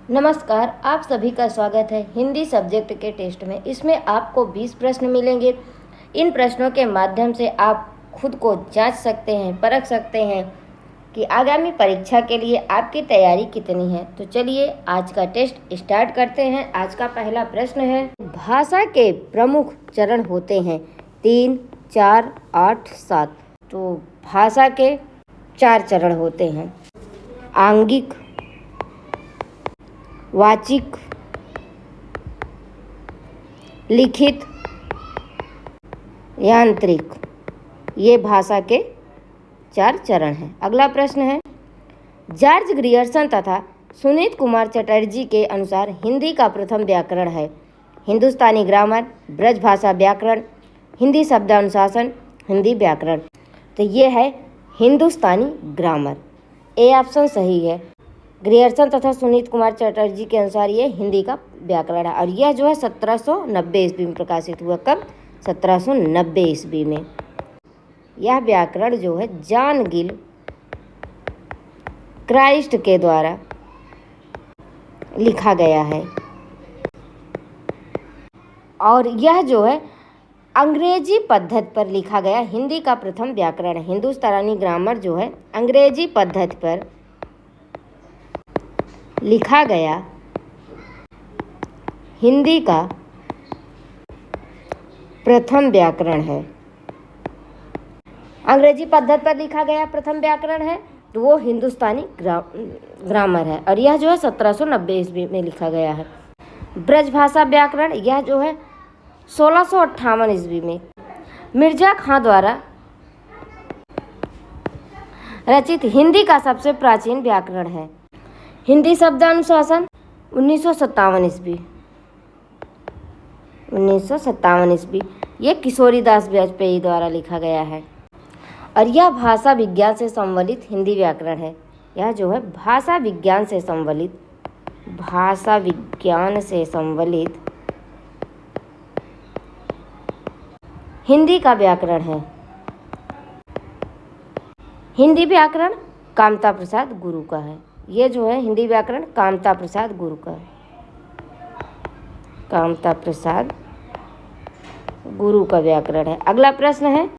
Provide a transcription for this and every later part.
नमस्कार, आप सभी का स्वागत है हिंदी सब्जेक्ट के टेस्ट में। इसमें आपको 20 प्रश्न मिलेंगे। इन प्रश्नों के माध्यम से आप खुद को जांच सकते हैं, परख सकते हैं कि आगामी परीक्षा के लिए आपकी तैयारी कितनी है। तो चलिए आज का टेस्ट स्टार्ट करते हैं। आज का पहला प्रश्न है, भाषा के प्रमुख चरण होते हैं 3, 4, 8, 7। तो भाषा के 4 चरण होते हैं, आंगिक, वाचिक, लिखित, यांत्रिक। ये भाषा के 4 चरण हैं। अगला प्रश्न है, जॉर्ज ग्रियर्सन तथा सुनीत कुमार चटर्जी के अनुसार हिंदी का प्रथम व्याकरण है हिंदुस्तानी ग्रामर, ब्रज भाषा व्याकरण, हिंदी शब्दानुशासन, हिंदी व्याकरण। तो ये है हिंदुस्तानी ग्रामर। ए ऑप्शन सही है। ग्रियर्सन तथा सुनीत कुमार चटर्जी के अनुसार ये हिंदी का व्याकरण है और यह जो है 1790 ईस्वी में प्रकाशित हुआ। कब? 1790 ईस्वी में। यह व्याकरण जो है जॉन गिल क्राइस्ट के द्वारा लिखा गया है और यह जो है अंग्रेजी पद्धति पर लिखा गया हिंदी का प्रथम व्याकरण है। हिंदुस्तानी ग्रामर जो है अंग्रेजी पद्धति पर लिखा गया हिंदी का प्रथम व्याकरण है। अंग्रेजी पद्धति पर लिखा गया प्रथम व्याकरण है तो वो हिंदुस्तानी ग्रामर है और यह जो है 1790 ईस्वी में लिखा गया है। ब्रज भाषा व्याकरण यह जो है 1658 ईस्वी में मिर्जा खां द्वारा रचित हिंदी का सबसे प्राचीन व्याकरण है। हिंदी शब्दानुशासन 1957 ईस्वी। 1957 ईस्वी ये किशोरीदास वाजपेयी द्वारा लिखा गया है और यह भाषा विज्ञान से संबंधित हिंदी व्याकरण है। यह जो है भाषा विज्ञान से संबंधित हिंदी का व्याकरण है। हिंदी व्याकरण कामता प्रसाद गुरु का है। ये जो है हिंदी व्याकरण कामता प्रसाद गुरु का है। कामता प्रसाद गुरु का व्याकरण है। अगला प्रश्न है,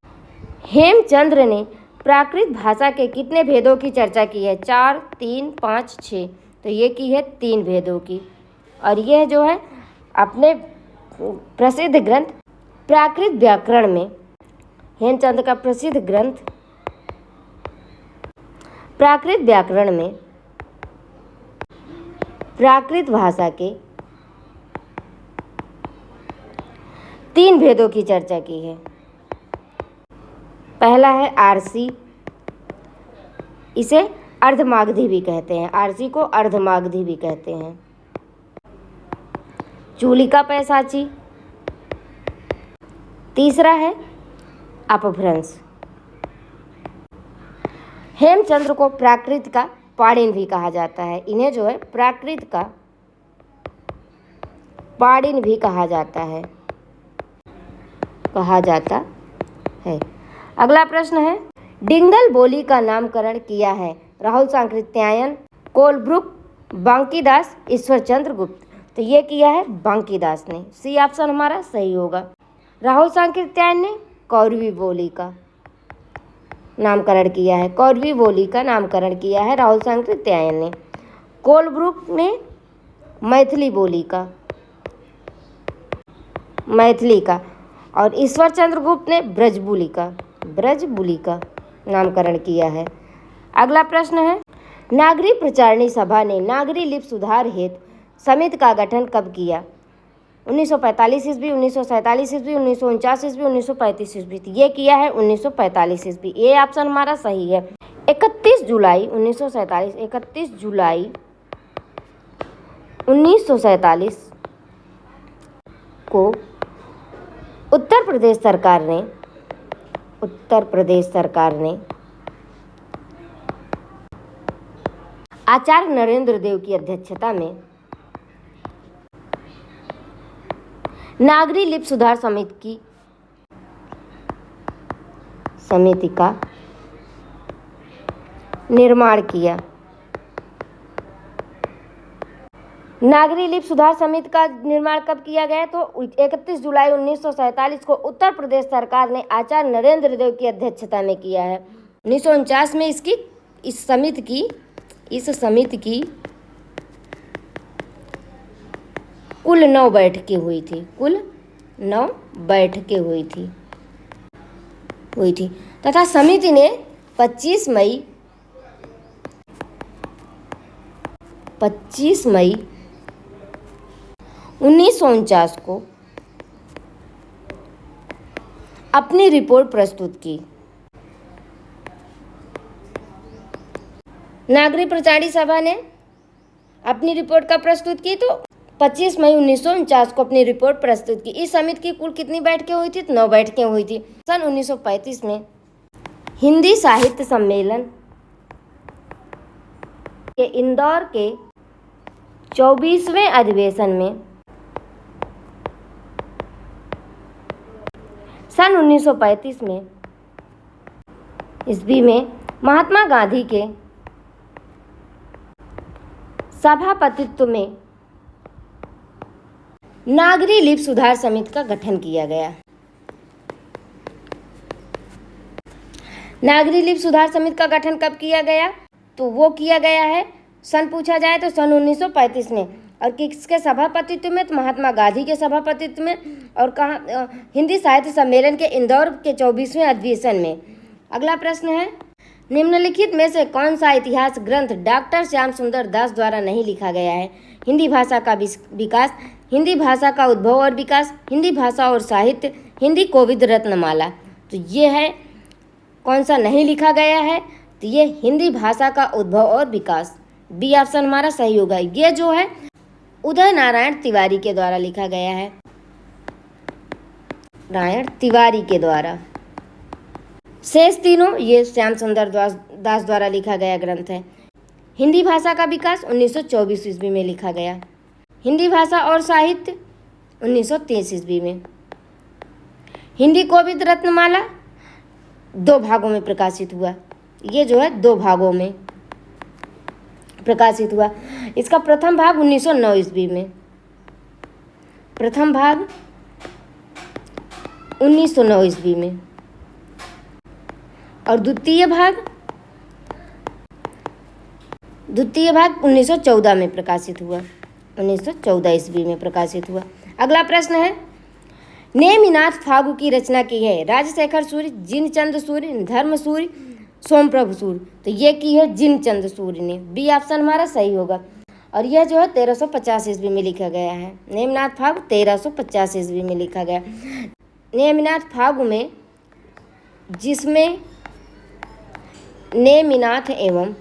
हेमचंद्र ने प्राकृत भाषा के कितने भेदों की चर्चा की है? 4, 3, 5, 6। तो ये की है 3 भेदों की और यह जो है अपने प्रसिद्ध ग्रंथ प्राकृत व्याकरण में, हेमचंद्र का प्रसिद्ध ग्रंथ प्राकृत व्याकरण में प्राकृत भाषा के 3 भेदों की चर्चा की है। पहला है आरसी, इसे अर्धमागधी भी कहते हैं। आरसी को अर्धमागधी भी कहते हैं। चूलिका पैसाची। तीसरा है अपभ्रंश। हेमचंद्र को प्राकृत का पाणिन भी कहा जाता है। इन्हें जो है प्राकृत का पाणिन भी कहा जाता है। अगला प्रश्न है, डिंगल बोली का नामकरण किया है राहुल सांकृत्यायन, कोलब्रुक, बांकीदास, ईश्वरचंद्र गुप्त। तो ये किया है बांकीदास ने। सी ऑप्शन हमारा सही होगा। राहुल सांकृत्यायन ने कौरवी बोली का नामकरण किया है। कौरवी बोली का नामकरण किया है राहुल सांकृत्यायन ने। कोलब्रुक ने मैथिली का और ईश्वरचंद्र गुप्त ने ब्रजबुली का नामकरण किया है। अगला प्रश्न है, नागरी प्रचारणी सभा ने नागरी लिपि सुधार हेतु समिति का गठन कब किया? 1945 ईस्वी, 1947 ईस्वी, 1949 ईस्वी, 1935 ईस्वी। ये किया है 1945 ईस्वी। ये ऑप्शन हमारा सही है। 31 जुलाई 1947 को उत्तर प्रदेश सरकार ने आचार्य नरेंद्र देव की अध्यक्षता में नागरी लिपि सुधार समिति का निर्माण किया। नागरी लिपि सुधार समिति का निर्माण कब किया गया? तो 31 जुलाई 1947 को उत्तर प्रदेश सरकार ने आचार्य नरेंद्र देव की अध्यक्षता में किया है। 1949 में इस समिति की कुल 9 बैठकें हुई थी। कुल 9 बैठकें हुई थी तथा समिति ने 25 मई 1949 को अपनी रिपोर्ट प्रस्तुत की। नागरिक प्रचारी सभा ने अपनी रिपोर्ट कब प्रस्तुत की? तो 25 मई 1949 को अपनी रिपोर्ट प्रस्तुत की। इस समिति की कुल कितनी बैठकें हुई थी? 9 बैठकें हुई थी। सन 1935 में हिंदी साहित्य सम्मेलन के इंदौर के 24वें अधिवेशन में सन 1935 में ईस्वी में महात्मा गांधी के सभापतित्व में नागरी लिपि सुधार समिति का गठन किया गया। नागरी लिपि सुधार समिति का गठन कब किया गया? तो वो किया गया है सन पूछा जाए तो सन 1935 में। और किसके सभापतित्व में? तो महात्मा गांधी के सभापतित्व में। और कहाँ? हिंदी साहित्य सम्मेलन के इंदौर के 24वें अधिवेशन में। अगला प्रश्न है, निम्नलिखित में से कौन सा इतिहास ग्रंथ डॉक्टर श्याम सुंदर दास द्वारा नहीं लिखा गया है? हिंदी भाषा का विकास, हिंदी भाषा का उद्भव और विकास, हिंदी भाषा और साहित्य, हिंदी कोविद रत्नमाला। तो ये है कौन सा नहीं लिखा गया है? तो ये हिंदी भाषा का उद्भव और विकास, बी ऑप्शन हमारा सही होगा। ये जो है उदय नारायण तिवारी के द्वारा लिखा गया है, नारायण तिवारी के द्वारा। शेष तीनों ये श्याम सुंदर दास द्वारा लिखा गया ग्रंथ है। हिंदी भाषा का विकास 1924 ईस्वी में लिखा गया। हिंदी भाषा और साहित्य 1923 ईस्वी में। हिंदी कोविद रत्नमाला 2 भागों में प्रकाशित हुआ। ये जो है 2 भागों में प्रकाशित हुआ। इसका प्रथम भाग 1909 ईस्वी में, प्रथम भाग 1909 ईस्वी में, और द्वितीय भाग 1914 में प्रकाशित हुआ, 1914 ईस्वी में प्रकाशित हुआ। अगला प्रश्न है, नेमिनाथ फागु की रचना की है राजशेखर सूर्य, जिनचंद सूर्य, धर्म सूर्य, सोमप्रभु सूर्य। तो ये की है जिनचंद सूर्य ने, बी ऑप्शन हमारा सही होगा। और यह जो है 1350 ईस्वी में लिखा गया है। नेमिनाथ फागु 1350 ईस्वी में लिखा गया। नेमिनाथ फागु में, जिसमें नेमिनाथ एवं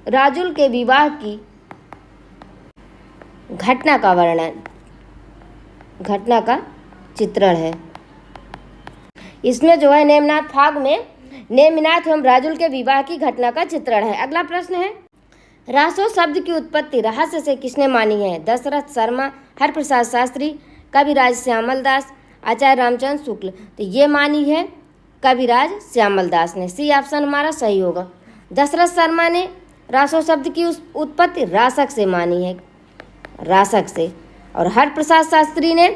राजुल के विवाह की घटना का वर्णन, घटना का चित्रण है। इसमें जो है नेमिनाथ फाग में नेमिनाथ एवं राजुल के विवाह की घटना का चित्रण है। अगला प्रश्न है, रासो शब्द की उत्पत्ति रहस्य से किसने मानी है? दशरथ शर्मा, हरप्रसाद शास्त्री, कविराज श्यामल दास, आचार्य रामचंद्र शुक्ल। तो ये मानी है कविराज श्यामल दास ने, सी ऑप्शन हमारा सही होगा। दशरथ शर्मा ने रासो शब्द की उत्पत्ति रासक से मानी है, रासक से। और हरप्रसाद शास्त्री ने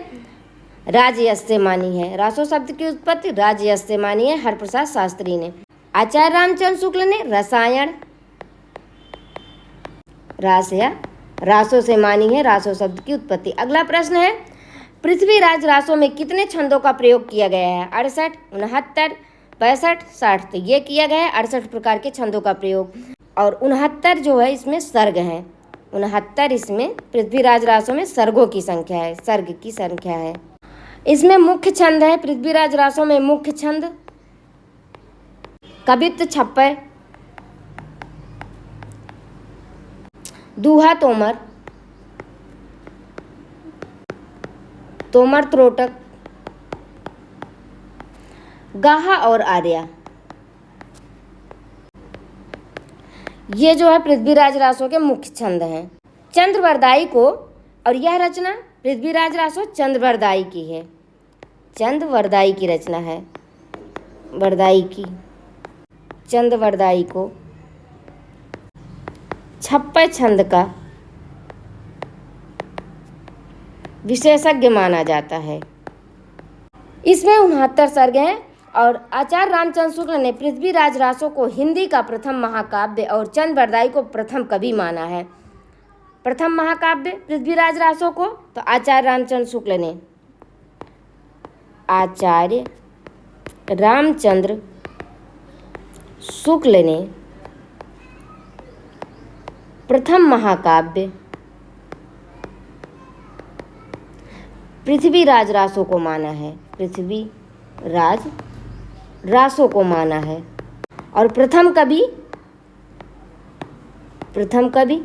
राजयश से मानी है। रासो शब्द की उत्पत्ति राजयश से मानी है हरप्रसाद शास्त्री ने। आचार्य रामचंद्र शुक्ल ने रसायन, रास या रासो से मानी है रासो शब्द की उत्पत्ति। अगला प्रश्न है, पृथ्वीराज रासो में कितने छंदों का प्रयोग किया गया है? 68, 69, 65, 60। तो ये किया गया है 68 प्रकार के छंदों का प्रयोग। और 69 जो है इसमें सर्ग हैं, 69 इसमें पृथ्वीराज रासो में सर्गों की संख्या है, सर्ग की संख्या है। इसमें मुख्य छंद है पृथ्वीराज रासो में, मुख्य छंद कवित्त, छप्पर, दूहा, तोमर, तोमर त्रोटक, गाहा और आर्या। ये जो है पृथ्वीराज रासो के मुख्य छंद हैं। चंद्रवरदाई को, और यह रचना पृथ्वीराज रासो चंद्रवरदाई की है, चंद्रवरदाई की रचना है, वरदाई की, चंद्रवरदाई को छप्पर छंद का विशेषज्ञ माना जाता है। इसमें 69 सर्ग हैं और आचार्य रामचंद्र शुक्ल ने पृथ्वीराज रासो को हिंदी का प्रथम महाकाव्य और चंद बरदाई को प्रथम कवि माना है। प्रथम महाकाव्य पृथ्वीराज रासो को तो आचार्य रामचंद्र शुक्ल ने, आचार्य रामचंद्र शुक्ल ने प्रथम महाकाव्य पृथ्वीराज रासो को माना है, पृथ्वीराज रासो को माना है। और प्रथम कवि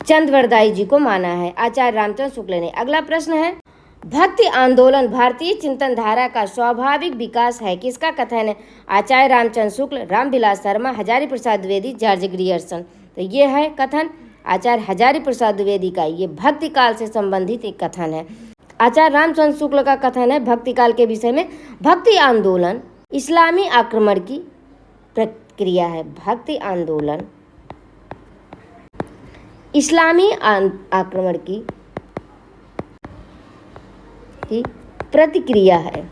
चंद बरदाई जी को माना है आचार्य रामचंद्र शुक्ल ने। अगला प्रश्न है, भक्ति आंदोलन भारतीय चिंतन धारा का स्वाभाविक विकास है, किसका कथन है? आचार्य रामचंद्र शुक्ल, रामविलास शर्मा, हजारी प्रसाद द्विवेदी, जॉर्ज ग्रियर्सन। तो ये है कथन आचार्य हजारी प्रसाद द्विवेदी का। ये भक्ति काल से संबंधित एक कथन है। आचार्य रामचंद्र शुक्ल का कथन है भक्ति काल के विषय में, भक्ति आंदोलन इस्लामी आक्रमण की प्रक्रिया है। भक्ति आंदोलन इस्लामी आक्रमण की प्रतिक्रिया है।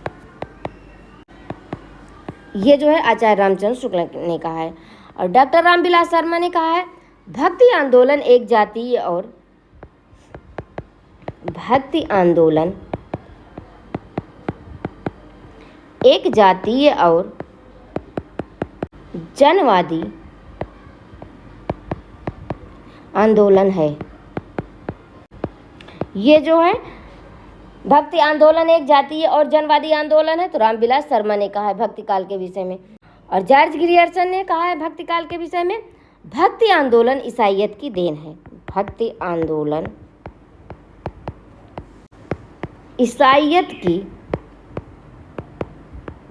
ये जो है आचार्य रामचंद्र शुक्ल ने कहा है। और डॉक्टर रामविलास शर्मा ने कहा है भक्ति आंदोलन एक जातीय और जनवादी आंदोलन है। ये जो है भक्ति आंदोलन एक जातीय और जनवादी आंदोलन है, तो रामविलास शर्मा ने कहा है भक्ति काल के विषय में। और जॉर्ज ग्रियर्सन ने कहा है भक्ति काल के विषय में, भक्ति आंदोलन ईसाईयत की देन है। भक्ति आंदोलन ईसाईयत की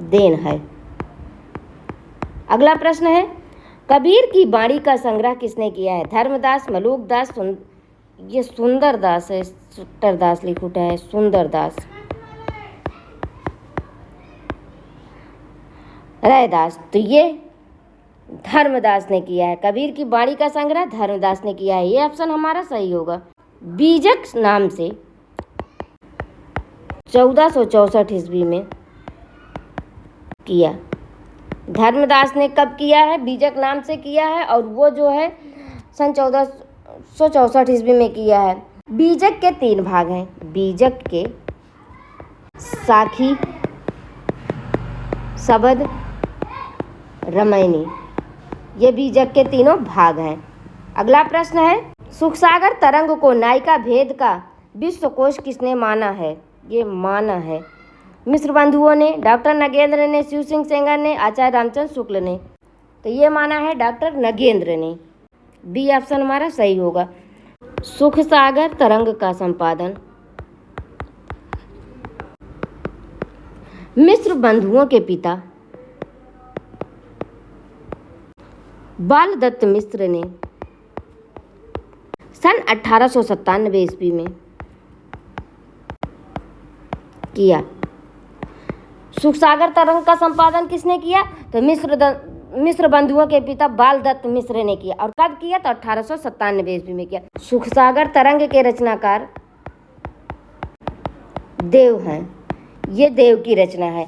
देन है। अगला प्रश्न है, कबीर की बाणी का संग्रह किसने किया है? धर्मदास, मलूकदास, ये सुंदरदास है, सुट्टरदास लिखुटा है, सुंदरदास, रैदास। तो ये धर्मदास ने किया है। कबीर की बाणी का संग्रह धर्मदास ने किया है। ये ऑप्शन हमारा सही होगा। बीजक नाम से 1464 ईस्वी में किया। धर्मदास ने कब किया है? बीजक नाम से किया है और वो जो है सन 1464 ईस्वी में किया है। बीजक के 3 भाग हैं। बीजक के साखी, शबद, रामायणी, ये बीजक के 3 भाग हैं। अगला प्रश्न है, सुखसागर तरंग को नायिका भेद का विश्वकोश किसने माना है? ये माना है मिश्र बंधुओं ने, डॉक्टर नगेंद्र ने, शिव सिंह सेंगर ने, आचार्य रामचंद्र शुक्ल ने। तो ये माना है डॉक्टर नगेंद्र ने। बी ऑप्शन हमारा सही होगा। सुखसागर तरंग का संपादन मिश्र बंधुओं के पिता बालदत्त मिश्र ने सन 1897 ईस्वी में किया। सुखसागर तरंग का संपादन किसने किया? तो मिश्र बंधुओं के पिता बालदत्त मिश्र ने किया। और कब किया? तो 1897 ईस्वी में किया। सुखसागर तरंग के रचनाकार देव हैं। ये देव की रचना है।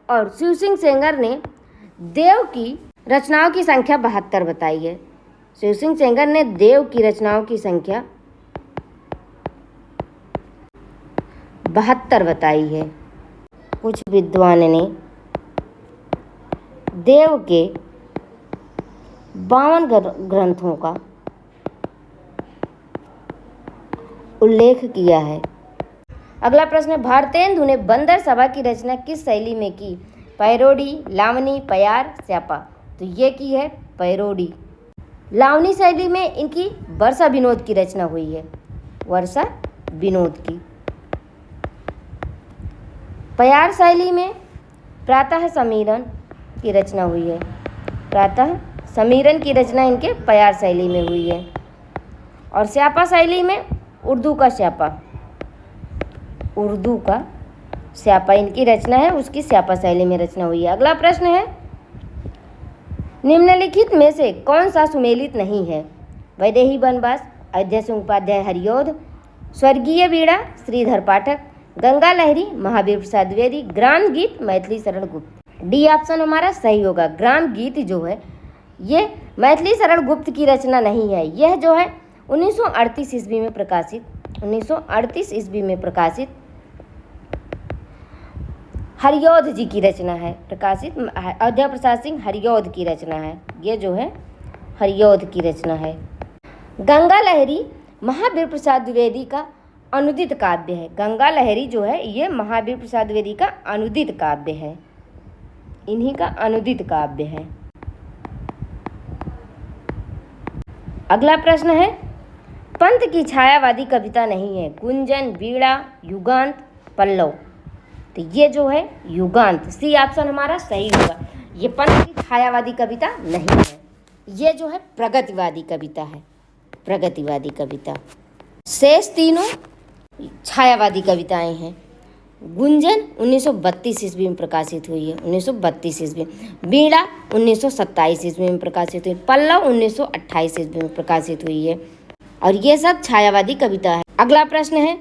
और शिव सिंह सेंगर ने देव की रचनाओं की संख्या 72 बताई है। शिव सिंह सेंगर ने देव की रचनाओं की संख्या 72 बताई है। कुछ विद्वान ने देव के 52 ग्रंथों का उल्लेख किया है। अगला प्रश्न है, भारतेंदु ने बंदर सभा की रचना किस शैली में की? पैरोडी, लावनी, प्यार, स्यापा। तो ये की है पैरोडी। लावनी शैली में इनकी वर्षा विनोद की रचना हुई है, वर्षा विनोद की। प्यार शैली में प्रातः समीरण की रचना हुई है। प्रातः समीरण की रचना इनके प्यार शैली में हुई है। और स्यापा शैली में उर्दू का स्यापा इनकी रचना है, उसकी स्यापा शैली में रचना हुई है। अगला प्रश्न है, निम्नलिखित में से कौन सा सुमेलित नहीं है? वैदेही वनवास, अयोध्या सिंह उपाध्याय हरियोध, स्वर्गीय वीणा श्रीधर पाठक, गंगा लहरी महावीर प्रसाद द्विवेदी, ग्राम गीत मैथिली शरण गुप्त। डी ऑप्शन हमारा सही होगा। ग्राम गीत जो है ये मैथिली शरण गुप्त की रचना नहीं है। यह जो है 1938 ईस्वी में प्रकाशित 1938 ईस्वी में प्रकाशित हरिऔध जी की रचना है। प्रकाशित अयोध्या प्रसाद सिंह हरिऔध की रचना है। ये जो है हरिऔध की रचना है। गंगा लहरी महावीर प्रसाद द्विवेदी का अनुदित काव्य है। गंगा लहरी जो है ये महावीर प्रसाद द्विवेदी का अनुदित काव्य है, इन्हीं का अनुदित काव्य है। अगला प्रश्न है, पंत की छायावादी कविता नहीं है। गुंजन, वीणा, युगांत, पल्लव। तो ये जो है युगांत, सी ऑप्शन हमारा सही होगा। ये पंत की छायावादी कविता नहीं है, ये जो है प्रगतिवादी कविता है, प्रगतिवादी कविता। शेष तीनों छायावादी कविताएं हैं। गुंजन 1932 ईस्वी में प्रकाशित हुई है, 1932 ईस्वी। वीणा 1927 ईस्वी में प्रकाशित हुई। पल्लव 1928 ईस्वी में प्रकाशित हुई है, और ये सब छायावादी कविता है। अगला प्रश्न है,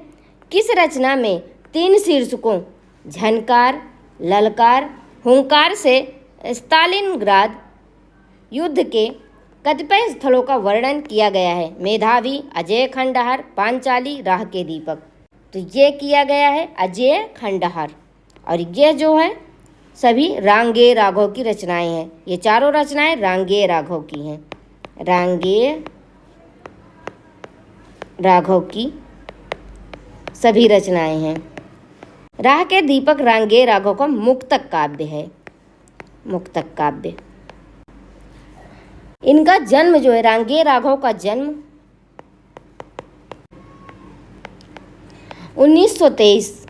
किस रचना में 3 शीर्षकों झनकार, ललकार, हुंकार से स्टालिनग्राद युद्ध के कतिपय स्थलों का वर्णन किया गया है? मेधावी, अजय खंडहर, पांचाली, राह के दीपक। तो ये किया गया है अजय खंडहर, और ये जो है सभी रांगेय राघव की रचनाएं हैं। ये चारों रचनाएं रांगेय राघव की हैं, रांगेय राघव की सभी रचनाएं हैं। राह के दीपक रांगेय राघव का मुक्तक काव्य है, मुक्तक काव्य। इनका जन्म जो है, रांगेय राघव का जन्म 1923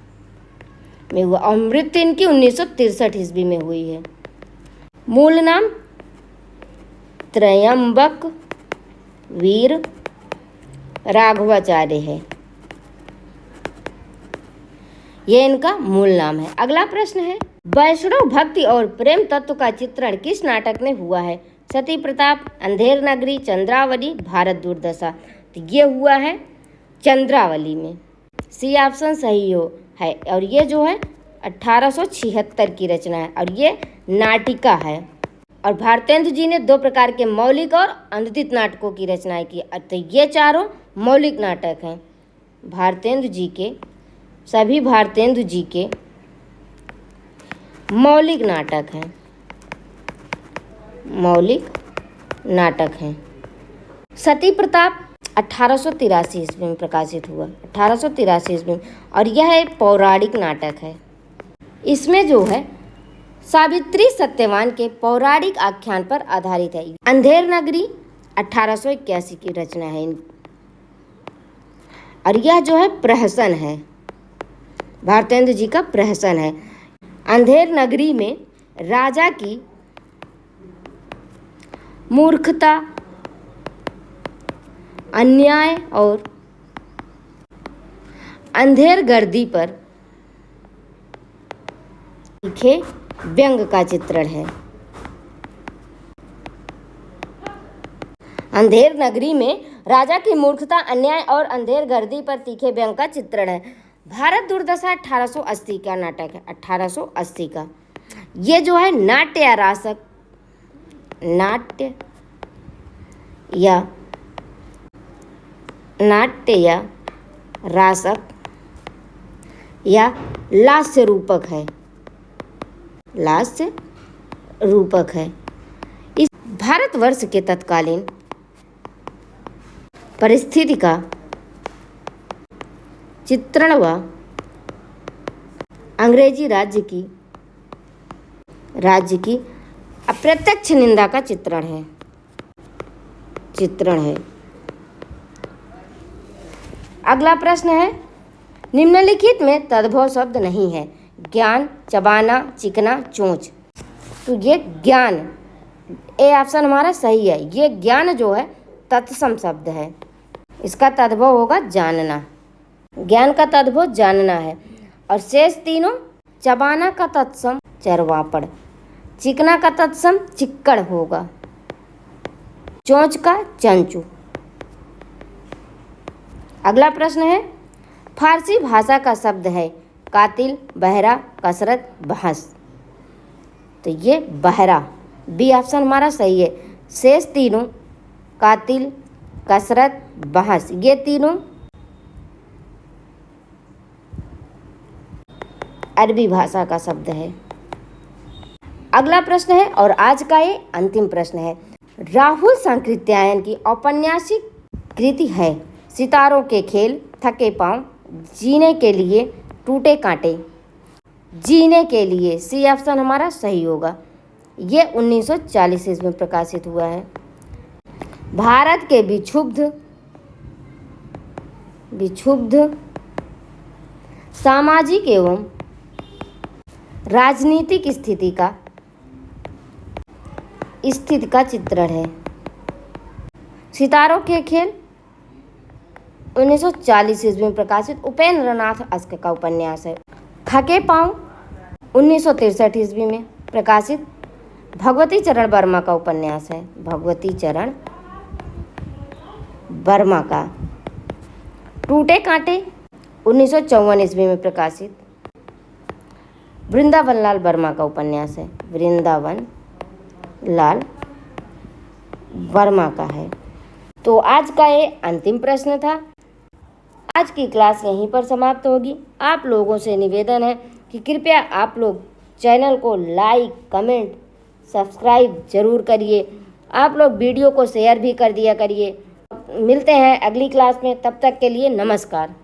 में हुआ और मृत्यु इनकी 1963 ईस्वी में हुई है। मूल नाम त्रयंबक वीर राघवाचार्य है, यह इनका मूल नाम है। अगला प्रश्न है, वैष्णव भक्ति और प्रेम तत्व का चित्रण किस नाटक में हुआ है? सती प्रताप, अंधेर नगरी, चंद्रावली, भारत दुर्दशा। तो ये हुआ है चंद्रावली में, सी ऑप्शन सही हो है। और ये जो है 1876 की रचना है, और ये नाटिका है। और भारतेंदु जी ने 2 प्रकार के मौलिक और अनुदित नाटकों की रचनाएं की। तो ये चारों मौलिक नाटक हैं। भारतेंदु जी के, सभी भारतेंदु जी के मौलिक नाटक हैं, मौलिक नाटक हैं। सती प्रताप 1883 ईस्वी में प्रकाशित हुआ, 1883 ईस्वी में, और यह एक पौराणिक नाटक है। इसमें जो है सावित्री सत्यवान के पौराणिक आख्यान पर आधारित है। अंधेर नगरी 1881 की रचना है, और यह जो है प्रहसन है, भारतेंदु जी का प्रहसन है। अंधेर नगरी में राजा की मूर्खता, अन्याय और अंधेर गर्दी पर लिखे व्यंग का चित्रण है। अंधेर नगरी में राजा की मूर्खता, अन्याय और अंधेर गर्दी पर तीखे व्यंग का चित्रण है। भारत दुर्दशा 1880 का नाटक है, 1880 का। ये जो है नाट्य या रासक, नाट्य या रासक या लास्य रूपक है, लास्य रूपक है। इस भारतवर्ष के तत्कालीन परिस्थिति का चित्रण व अंग्रेजी राज्य की अप्रत्यक्ष निंदा का चित्रण है। अगला प्रश्न है, निम्नलिखित में तद्भव शब्द नहीं है। ज्ञान, चबाना, चिकना, चोंच। तो ये ज्ञान, ए ऑप्शन हमारा सही है। ये ज्ञान जो है तत्सम शब्द है, इसका तद्भव होगा जानना। ज्ञान का तद्भव जानना है। और शेष तीनों, चबाना का तत्सम चरवापड़, चिकना का तत्सम चिक्कड़ होगा, चोंच का चंचू। अगला प्रश्न है, फारसी भाषा का शब्द है कातिल, बहरा, कसरत, बहस। तो ये बहरा, बी ऑप्शन हमारा सही है। शेष तीनों कातिल, कसरत, बहस, ये तीनों अरबी भाषा का शब्द है। अगला प्रश्न है और आज का ये अंतिम प्रश्न है। राहुल सांकृत्यायन की औपन्यासिक कृति है सितारों के खेल, थके पांव, जीने के लिए, टूटे कांटे। जीने के लिए, सी ऑप्शन हमारा सही होगा। ये 1940 ईस्वी में प्रकाशित हुआ है। भारत के विक्षुब्ध सामाजिक एवं राजनीतिक स्थिति का चित्रण है। सितारों के खेल 1940 ईस्वी में प्रकाशित उपेंद्र नाथ अश्क का उपन्यास है। थके पांव 1963 ईस्वी में प्रकाशित भगवती चरण वर्मा का उपन्यास है। भगवती चरण वर्मा का। टूटे कांटे 1954 ईस्वी में प्रकाशित वृंदावन लाल वर्मा का उपन्यास है। वृंदावन लाल वर्मा का है। तो आज का ये अंतिम प्रश्न था। आज की क्लास यहीं पर समाप्त होगी। आप लोगों से निवेदन है कि कृपया आप लोग चैनल को लाइक, कमेंट, सब्सक्राइब जरूर करिए। आप लोग वीडियो को शेयर भी कर दिया करिए। मिलते हैं अगली क्लास में, तब तक के लिए नमस्कार।